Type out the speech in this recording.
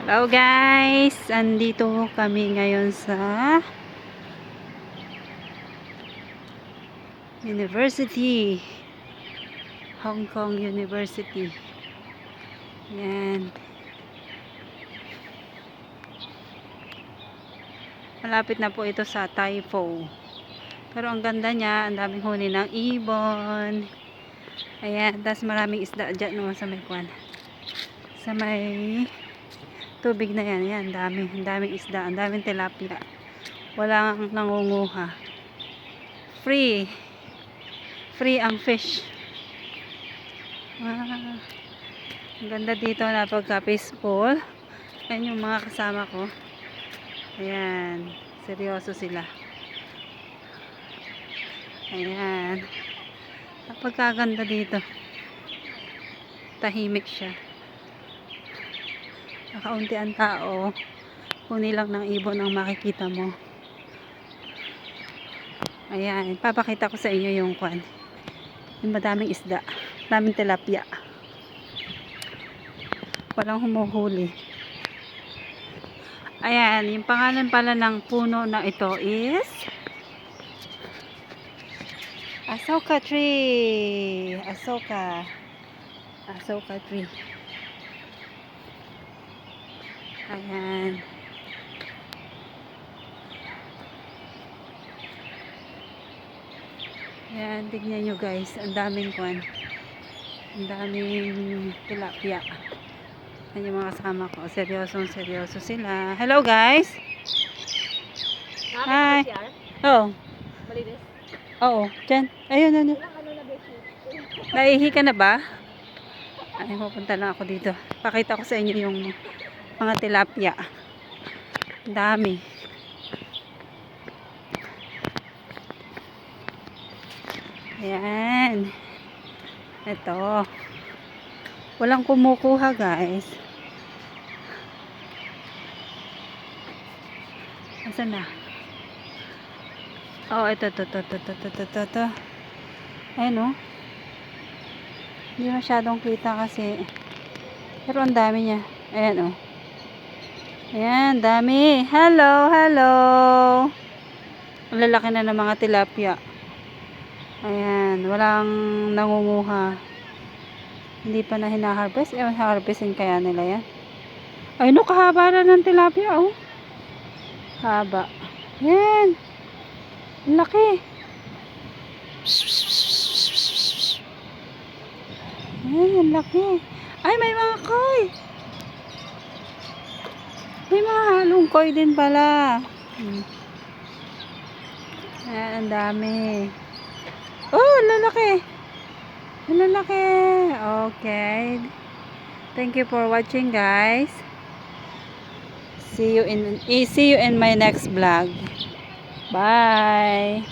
Hello guys, andito kami ngayon sa University, Hong Kong University. Yan, malapit na po ito sa Tai Po, pero ang ganda niya, ang daming huni ng ibon. Ayan, tas maraming isda dyan no, sa may kwan, sa may tubig na yan. Yan, ang daming isda, ang daming tilapia, walang nangunguha, free ang fish. Ang ganda dito, napagka peaceful. Ayan yung mga kasama ko, ayan, seryoso sila. Ayan, napagkaganda dito, tahimik siya, nakaunti ang tao, huni lang ng ibon ang makikita mo. Ayan, papakita ko sa inyo yung kwan, yung madaming isda, daming tilapia, walang humuhuli. Ayan, yung pangalan pala ng puno na ito is Asoka tree. Asoka tree. Ayan. Ayan, tignan nyo guys, ang daming kwan, ang daming tilapia. Ayan yung mga kasama ko, seryoso sila. Hello guys. Hi. Oo. Malinis? Oo, dyan. Ayun. Naihi ka na ba? Ay, pupunta lang ako dito. Pakita ko sa inyo yung mga tilapia. Ang dami. Ayan. Ito. Walang kumukuha guys. Asan na? Oh, ito. Ayan o. Hindi masyadong kita kasi. Pero ang dami niya. Ayan o. Ayan, dami. Hello. Ang lalaki na ng mga tilapia. Ayan, walang nangunguha. Hindi pa na hinaharvest. Harvestin kaya nila yan. Ay no, kahaba na ng tilapia oh. Haba. Ayan. Ang laki. Ayan, ang laki. Ay, may mga koi. May mga halong koi din pala. Ayan, ang dami. Oh, lalaki. Lalaki. Okay. Thank you for watching, guys. See you in my next vlog. Bye.